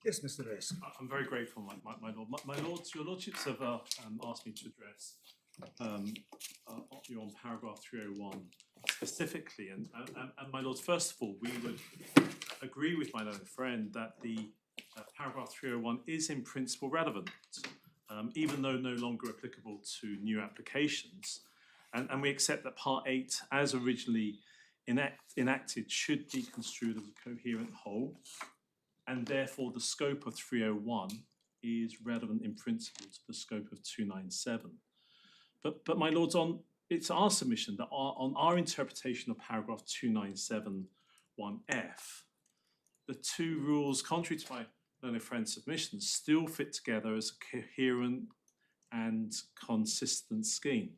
Yes, Mr. Reyes. I'm very grateful, my lord. My lords, your lordships have asked me to address you on paragraph 301 specifically, and my lords, first of all, we would agree with my learned friend that the paragraph 301 is in principle relevant, even though no longer applicable to new applications, and we accept that Part 8, as originally enacted, should be construed as a coherent whole, and therefore the scope of 301 is relevant in principle to the scope of 297. But my lords, it's our submission that on our interpretation of paragraph 297(1)(f), the two rules, contrary to my learned friend's submissions, still fit together as a coherent and consistent scheme.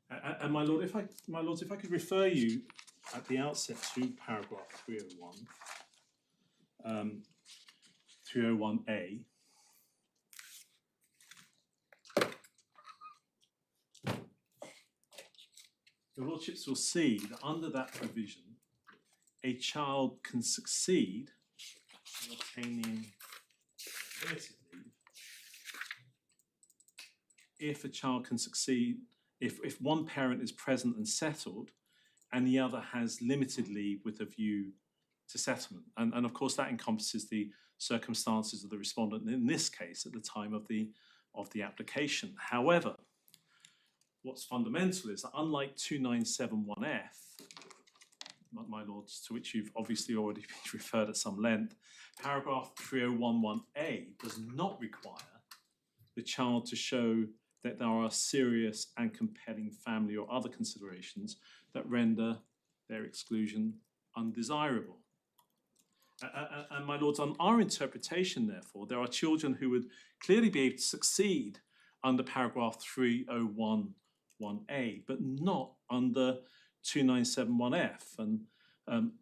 And my lords, if I could refer you at the outset to paragraph 301, 301A. Your lordships will see that under that provision, a child can succeed in obtaining limited leave if a child can succeed if one parent is present and settled and the other has limited leave with a view to settlement. And of course that encompasses the circumstances of the respondent in this case at the time of the application. However, what's fundamental is that unlike 297(1)(f), my lords, to which you've obviously already been referred at some length, paragraph 301(1)(a) does not require the child to show that there are serious and compelling family or other considerations that render their exclusion undesirable. And my lords, on our interpretation, therefore, there are children who would clearly be able to succeed under paragraph 301(1)(a), but not under 297(1)(f). And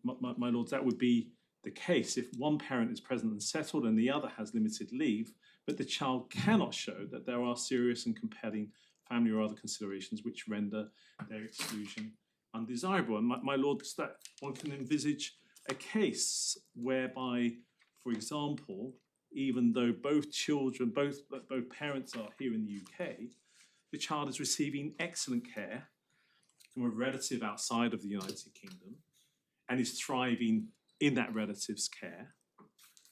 my lords, that would be the case if one parent is present and settled and the other has limited leave, but the child cannot show that there are serious and compelling family or other considerations which render their exclusion undesirable. And my lords, that one can envisage a case whereby, for example, even though both parents are here in the UK, the child is receiving excellent care from a relative outside of the United Kingdom and is thriving in that relative's care.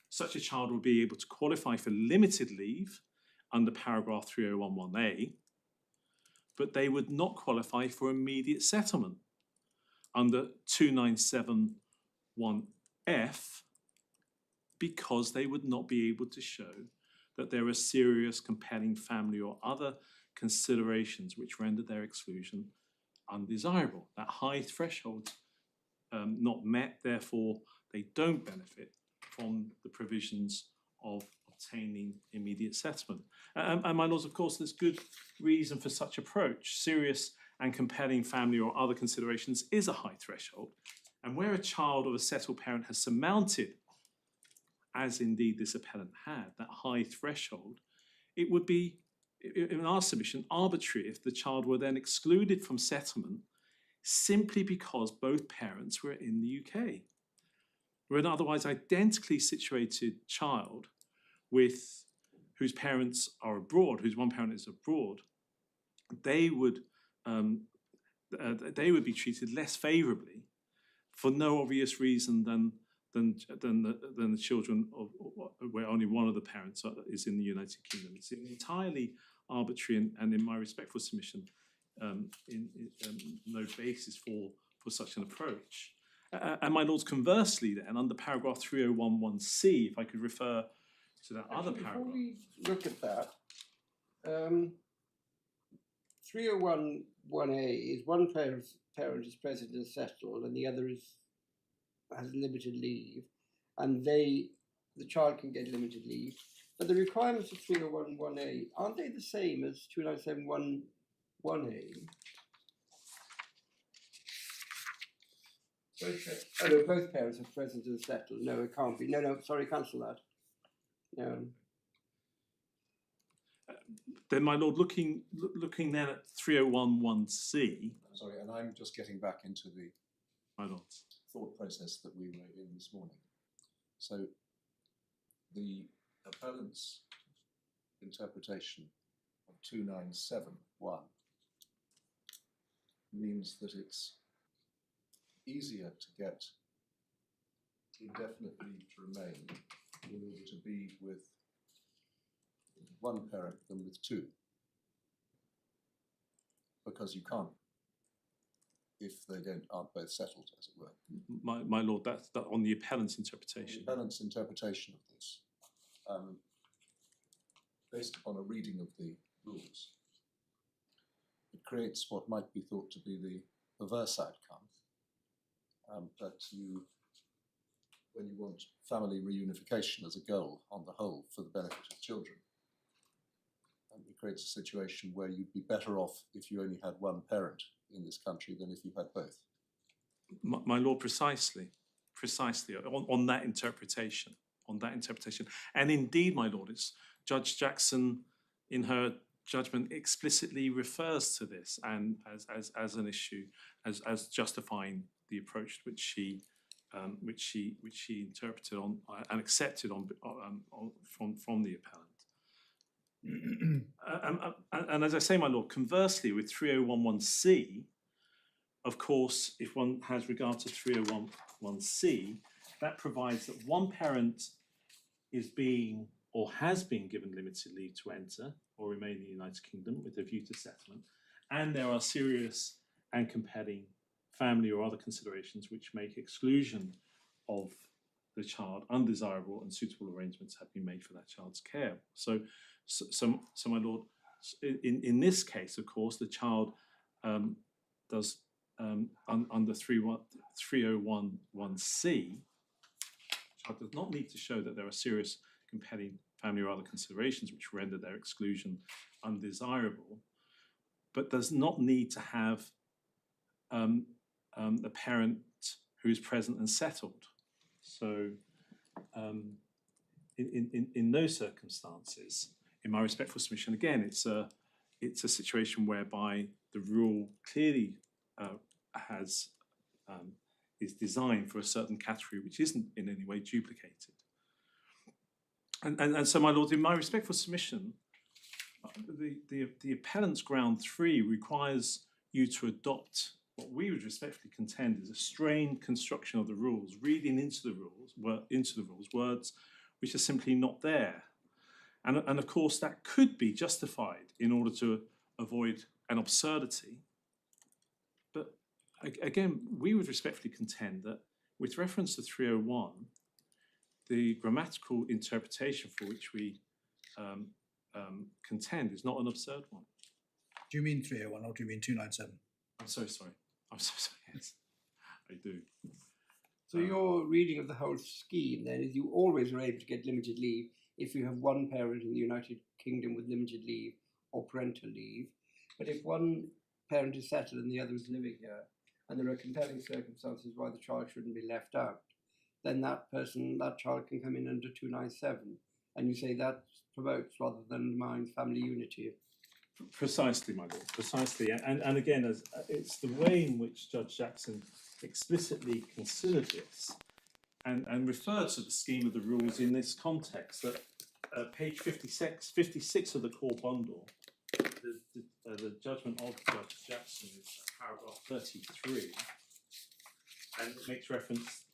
Such a child will be able to qualify for limited leave under paragraph 301(1)(a), but they would not qualify for immediate settlement under 297(1)(f) because they would not be able to show that there are serious, compelling family or other considerations which render their exclusion undesirable. That high threshold not met, therefore they don't benefit from the provisions of obtaining immediate settlement. And my lords, of course, there's good reason for such approach. Serious and compelling family or other considerations is a high threshold. And where a child of a settled parent has surmounted, as indeed this appellant had, that high threshold, it would be, in our submission, arbitrary if the child were then excluded from settlement simply because both parents were in the UK. Where an otherwise identically situated child whose parents are abroad, whose one parent is abroad, they would be treated less favourably for no obvious reason than the children of where only one of the parents is in the United Kingdom. It's entirely arbitrary, and in my respectful submission, no basis for such an approach. And my lords, conversely then, under paragraph 301(1)(c), if I could refer to that other paragraph. Before we look at that, 301(1)(a) is one parent is present and settled and the other has limited leave, and the child can get limited leave. But the requirements of 301(1)(a), aren't they the same as 297(1)(a)? Both parents are present and settled. No, it can't be. No, sorry, cancel that. Then, my lord, looking then at 301(1)(c). Sorry, and I'm just getting back into the my lords, thought process that we were in this morning. So the appellant's interpretation of 2971 means that it's easier to get indefinite leave to remain in order to be with one parent than with two, because you can't if they aren't both settled, as it were. My lord, that's on the appellant's The interpretation. appellant's interpretation of this, based upon a reading of the rules, it creates what might be thought to be the perverse outcome, that when you want family reunification as a goal on the whole for the benefit of children, it creates a situation where you'd be better off if you only had one parent in this country than if you had both. My lord, precisely on that interpretation, and indeed, my lord, it's Judge Jackson in her judgment explicitly refers to this and as an issue, as justifying the approach which she interpreted on and accepted from the appellant. And as I say, my lord, conversely, with 3011C, of course, if one has regard to 3011C, that provides that one parent is being or has been given limited leave to enter or remain in the United Kingdom with a view to settlement, and there are serious and compelling family or other considerations which make exclusion of the child undesirable, and suitable arrangements have been made for that child's care. So my lord, in this case, of course, the child does under 3011C, child does not need to show that there are serious, compelling family or other considerations which render their exclusion undesirable, but does not need to have a parent who is present and settled. So in those circumstances, in my respectful submission, again, it's a situation whereby the rule clearly is designed for a certain category which isn't in any way duplicated. And so, my lord, in my respectful submission, the appellant's ground 3 requires you to adopt what we would respectfully contend is a strained construction of the rules, reading into the rules words which are simply not there. And of course, that could be justified in order to avoid an absurdity. But again, we would respectfully contend that with reference to 301, the grammatical interpretation for which we contend is not an absurd one. Do you mean 301 or do you mean 297? I'm so sorry. Yes, I do. So your reading of the whole scheme then is you always are able to get limited leave if you have one parent in the United Kingdom with limited leave or parental leave. But if one parent is settled and the other is living here, and there are compelling circumstances why the child shouldn't be left out, then that child can come in under 297. And you say that provokes rather than undermines family unity. Precisely, my lord, precisely. And again, it's the way in which Judge Jackson explicitly considered this and referred to the scheme of the rules in this context, that page 56 of the core bundle, the judgment of Judge Jackson is paragraph 33, and it makes reference,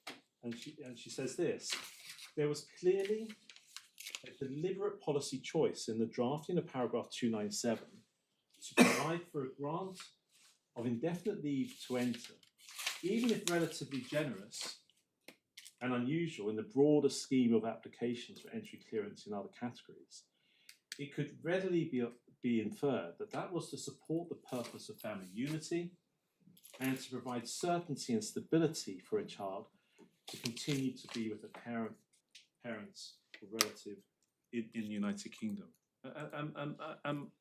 and she says this: there was clearly a deliberate policy choice in the drafting of paragraph 297 to provide for a grant of indefinite leave to enter, even if relatively generous and unusual in the broader scheme of applications for entry clearance in other categories. It could readily be inferred that that was to support the purpose of family unity and to provide certainty and stability for a child to continue to be with a parents or relative in the United Kingdom. And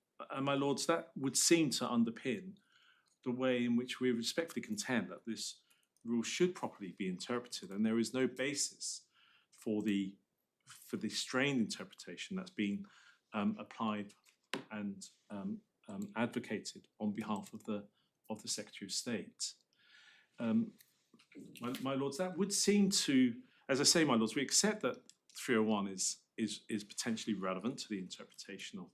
my lords, that would seem to underpin the way in which we respectfully contend that this rule should properly be interpreted, and there is no basis for the strained interpretation that's been applied and advocated on behalf of the Secretary of State. My lords, that would seem to, as I say, my lords, we accept that 301 is potentially relevant to the interpretation of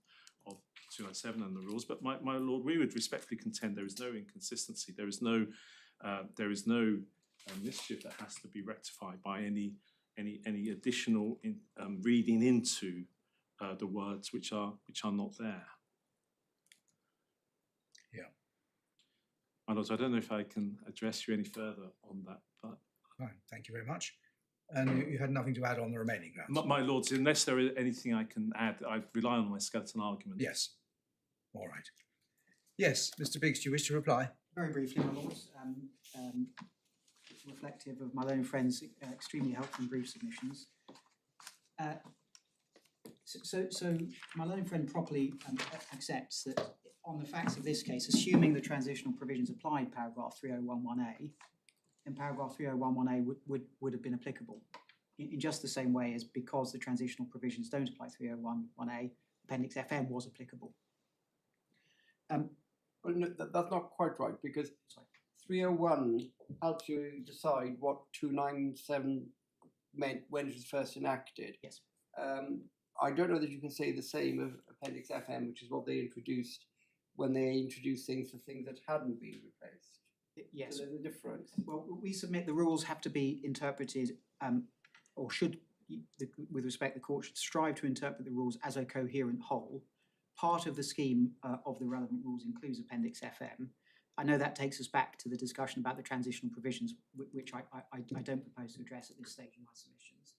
297 and the rules. But my lord, we would respectfully contend there is no inconsistency. There is no mischief that has to be rectified by any additional reading into the words which are not there. Yeah. My lord, I don't know if I can address you any further on that, but Fine, thank you very much. And you had nothing to add on the remaining grounds? my lords, unless there is anything I can add, I rely on my skeleton argument. Yes. All right. Yes, Mr. Biggs, do you wish to reply? Very briefly, my lords, reflective of my learned friend's extremely helpful and brief submissions. So my learned friend properly accepts that on the facts of this case, assuming the transitional provisions applied paragraph 3011A, then paragraph 3011A would have been applicable in just the same way as because the transitional provisions don't apply 3011A, Appendix FM was applicable. Well, no, that's not quite right, because 301 helps you decide what 297 meant when it was first enacted. Yes. I don't know that you can say the same of Appendix FM, which is what they introduced when they introduced things for things that hadn't been replaced. Yes. So there's a difference. Well, we submit the rules have to be interpreted, or should, with respect, the court should strive to interpret the rules as a coherent whole. Part of the scheme of the relevant rules includes Appendix FM. I know that takes us back to the discussion about the transitional provisions, which I don't propose to address at this stage in my submissions.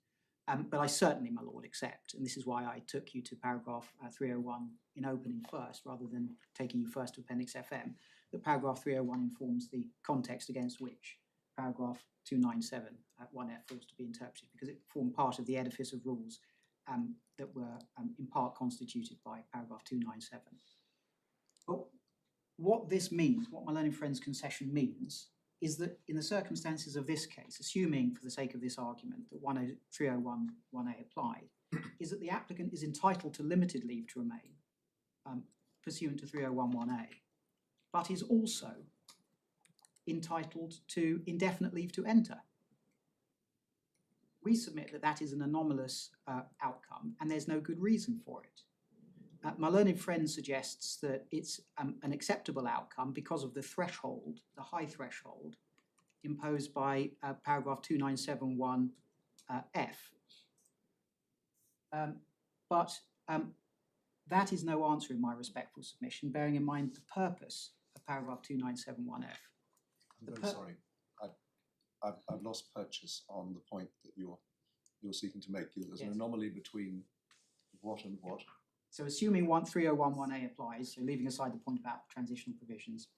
But I certainly, my lord, accept, and this is why I took you to paragraph 301 in opening first, rather than taking you first to Appendix FM, that paragraph 301 informs the context against which paragraph 297 at 1F falls to be interpreted, because it formed part of the edifice of rules that were in part constituted by paragraph 297. But what this means, what my learned friend's concession means, is that in the circumstances of this case, assuming for the sake of this argument that 301(1)(a) applied, is that the applicant is entitled to limited leave to remain pursuant to 301(1)(a, but is also entitled to indefinite leave to enter. We submit that that is an anomalous outcome, and there's no good reason for it. My learned friend suggests that it's an acceptable outcome because of the threshold, the high threshold, imposed by paragraph 2971F. But that is no answer in my respectful submission, bearing in mind the purpose of paragraph 2971F. I'm very sorry. I've lost purchase on the point that you're seeking to make. There's an anomaly between what and what. So assuming 301(1)(a) applies, so leaving aside the point about transitional provisions,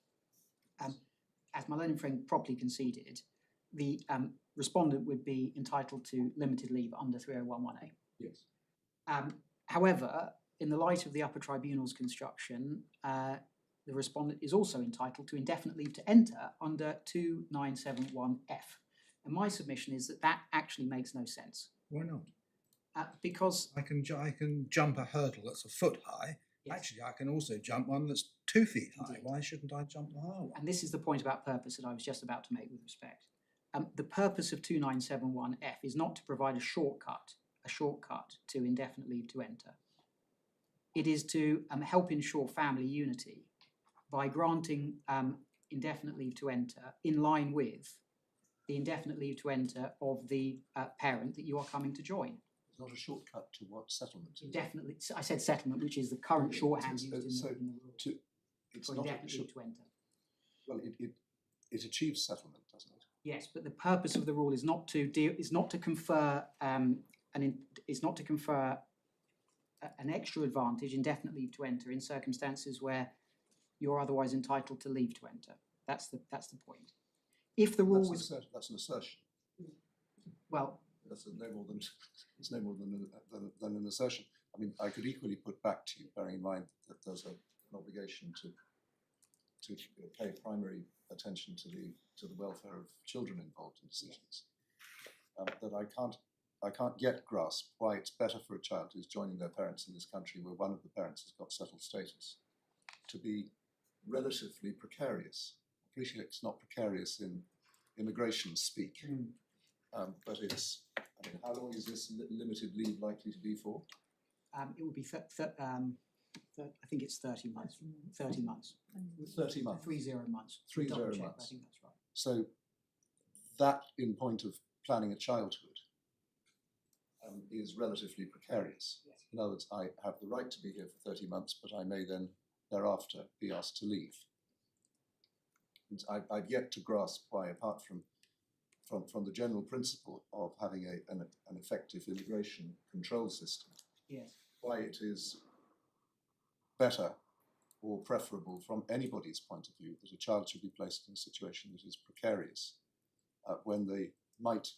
as my learned friend properly conceded, the respondent would be entitled to limited leave under 301(1)(a. Yes. However, in the light of the Upper Tribunal's construction, the respondent is also entitled to indefinite leave to enter under 2971F. And my submission is that that actually makes no sense. Why not? Because I can jump a hurdle that's a foot high. Yes. Actually, I can also jump one that's 2 feet high. Indeed. Why shouldn't I jump the higher one? and this is the point about purpose that I was just about to make with respect. The purpose of 2971F is not to provide a shortcut to indefinite leave to enter. It is to help ensure family unity by granting indefinite leave to enter in line with the indefinite leave to enter of the parent that you are coming to join. It's not a shortcut to what settlement is. Indefinitely, I said settlement, which is the current shorthand used in So the rules it's for not indefinite leave to enter. well, it achieves settlement, doesn't it? Yes, but the purpose of the rule is not to confer an extra advantage, indefinite leave to enter, in circumstances where you're otherwise entitled to leave to enter. That's the point. If the rule was That's an assertion. well, That's no more than it's no more than an assertion. I mean, I could equally put back to you, bearing in mind that there's an obligation to pay primary attention to the welfare of children involved in decisions. That I can't yet grasp why it's better for a child who's joining their parents in this country, where one of the parents has got settled status, to be relatively precarious. I appreciate it's not precarious in immigration speak, but it's I mean, how long is this limited leave likely to be for? It would be, I think it's 30 months. 30 months. 30 months. 30 months. 30 Double check, months. I think that's right. So that, in point of planning a childhood, is relatively precarious. Yes. In other words, I have the right to be here for 30 months, but I may then thereafter be asked to leave. And I've yet to grasp why, apart from the general principle of having an effective immigration control system, Yes. why it is better or preferable from anybody's point of view that a child should be placed in a situation that is precarious when they might,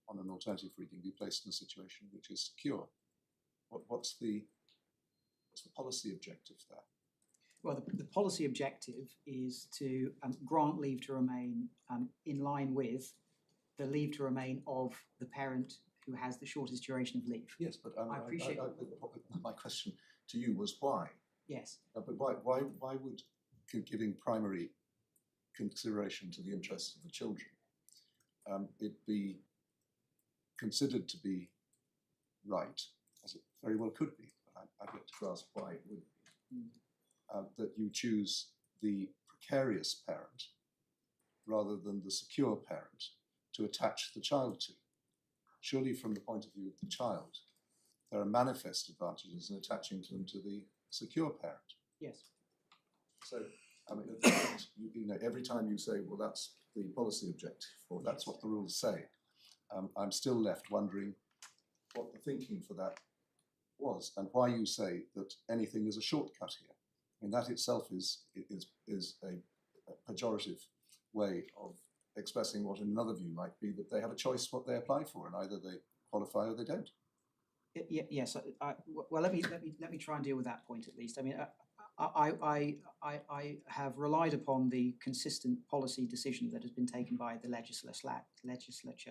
on an alternative reading, be placed in a situation which is secure. What's the policy objective there? Well, the policy objective is to grant leave to remain in line with the leave to remain of the parent who has the shortest duration of leave. Yes, but I appreciate- my question to you was why? Yes. But why would giving primary consideration to the interests of the children it be considered to be right, as it very well could be, but I'd like to grasp why it would be, that you choose the precarious parent rather than the secure parent to attach the child to? Surely from the point of view of the child, there are manifest advantages in attaching them to the secure parent. Yes. So, I mean, at the moment, you know, every time you say, well, that's the policy objective, or that's what the rules say, I'm still left wondering what the thinking for that was, and why you say that anything is a shortcut here. I mean, that itself is a pejorative way of expressing what in another view might be that they have a choice what they apply for, and either they qualify or they don't. Yes. Well, let me try and deal with that point at least. I mean, I have relied upon the consistent policy decision that has been taken by the legislature /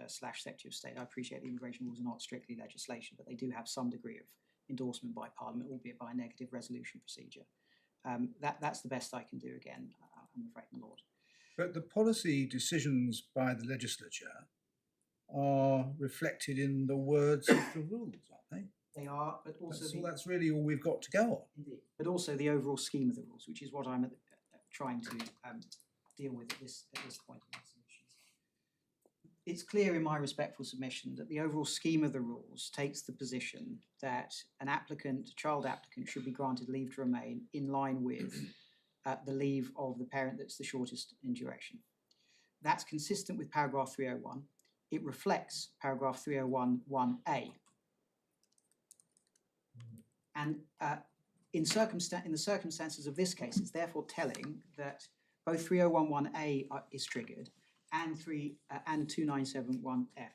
Secretary of State. I appreciate the immigration rules are not strictly legislation, but they do have some degree of endorsement by Parliament, albeit by a negative resolution procedure. That's the best I can do. Again, I'm afraid, my Lord. But the policy decisions by the legislature are reflected in the words of the rules, aren't they? They are, but also That's really all we've got to go on. Indeed, but also the overall scheme of the rules, which is what I'm trying to deal with at this point in my submission. It's clear in my respectful submission that the overall scheme of the rules takes the position that a child applicant, should be granted leave to remain in line with the leave of the parent that's the shortest in duration. That's consistent with paragraph 301. It reflects paragraph 301(1)(a). And in the circumstances of this case, it's therefore telling that both 3011A is triggered and 2971F.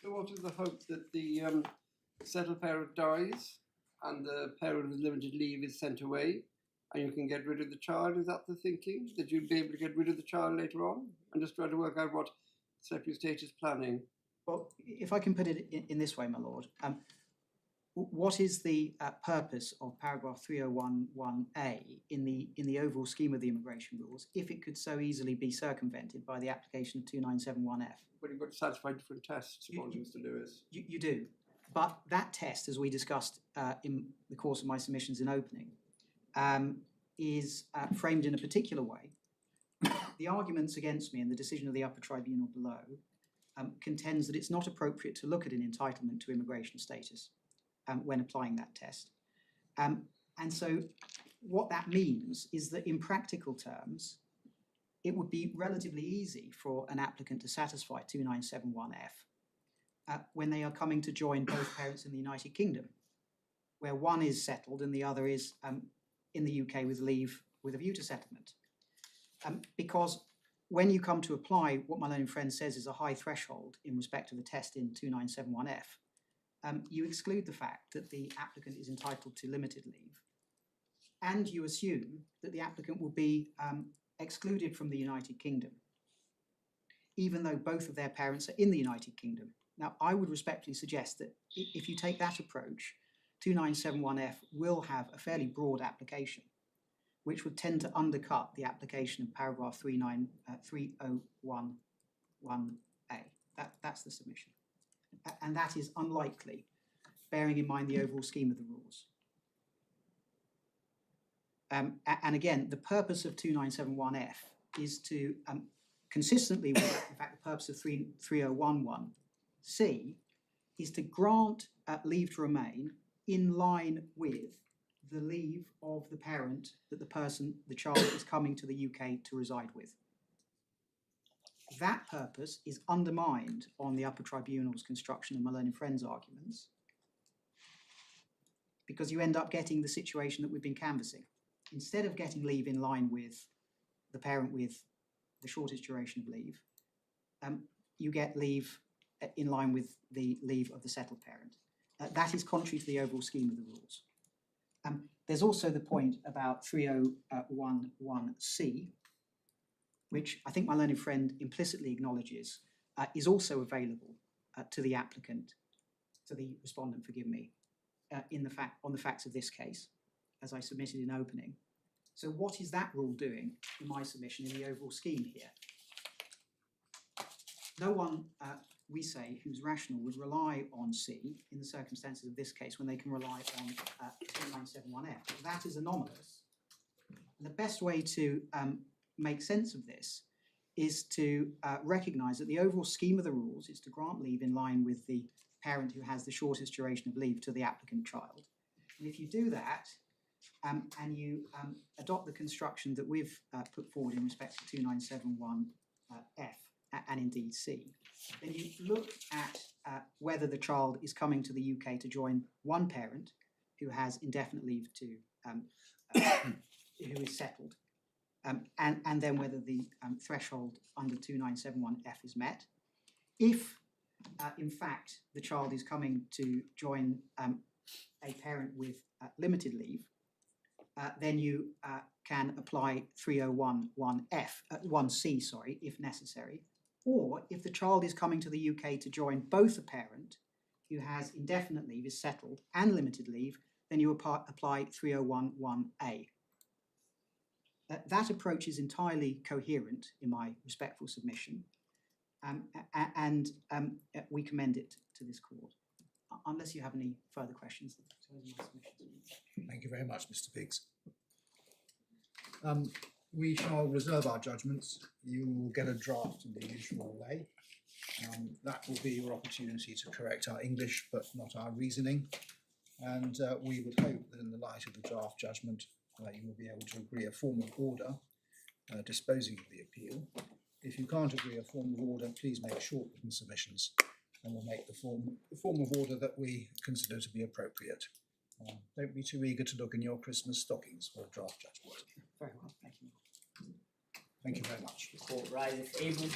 So what is the hope that the settled parent dies and the parent with limited leave is sent away and you can get rid of the child? Is that the thinking? That you'd be able to get rid of the child later on? I'm just trying to work out what Secretary of State is planning. Well, if I can put it in this way, my Lord, what is the purpose of paragraph 3011A in the overall scheme of the immigration rules if it could so easily be circumvented by the application of 2971F? But you've got to satisfy different tests, Mr. Lewis. You do, but that test, as we discussed in the course of my submissions in opening, is framed in a particular way. The arguments against me and the decision of the Upper Tribunal below contends that it's not appropriate to look at an entitlement to immigration status when applying that test. And so what that means is that in practical terms, it would be relatively easy for an applicant to satisfy 2971F when they are coming to join both parents in the United Kingdom, where one is settled and the other is in the UK with leave with a view to settlement. Because when you come to apply what my learned friend says is a high threshold in respect to the test in 2971F, you exclude the fact that the applicant is entitled to limited leave, and you assume that the applicant will be excluded from the United Kingdom, even though both of their parents are in the United Kingdom. Now, I would respectfully suggest that if you take that approach, 2971F will have a fairly broad application, which would tend to undercut the application of paragraph 3011A. That's the submission. And that is unlikely, bearing in mind the overall scheme of the rules. And again, the purpose of 2971F is to, consistently with, in fact, the purpose of 3011C, is to grant leave to remain in line with the leave of the parent that the child is coming to the UK to reside with. That purpose is undermined on the Upper Tribunal's construction of my learned friends arguments, because you end up getting the situation that we've been canvassing. Instead of getting leave in line with the parent with the shortest duration of leave, you get leave in line with the leave of the settled parent. That is contrary to the overall scheme of the rules. There's also the point about 3011C, which I think my learned friend implicitly acknowledges is also available to the applicant, to the respondent, forgive me, on the facts of this case, as I submitted in opening. So what is that rule doing in my submission in the overall scheme here? No one, we say, who's rational would rely on C in the circumstances of this case when they can rely on 2971F. That is anomalous. And the best way to make sense of this is to recognise that the overall scheme of the rules is to grant leave in line with the parent who has the shortest duration of leave to the applicant child. And if you do that, and you adopt the construction that we've put forward in respect to 2971F and indeed C, then you look at whether the child is coming to the UK to join one parent who has indefinite leave to, who is settled, and then whether the threshold under 2971F is met. If, in fact, the child is coming to join a parent with limited leave, then you can apply 1C, sorry, if necessary. Or if the child is coming to the UK to join both a parent who has indefinite leave, is settled, and limited leave, then you apply 3011A. That approach is entirely coherent in my respectful submission, and we commend it to this court. Unless you have any further questions. Thank you very much, Mr. Biggs. We shall reserve our judgments. You will get a draft in the usual way. That will be your opportunity to correct our English, but not our reasoning. And we would hope that in the light of the draft judgment, you will be able to agree a formal order disposing of the appeal. If you can't agree a formal order, please make short written submissions, and we'll make the form of order that we consider to be appropriate. Don't be too eager to look in your Christmas stockings for a draft judgment. Very well, thank you. Thank you very much. The court rises able.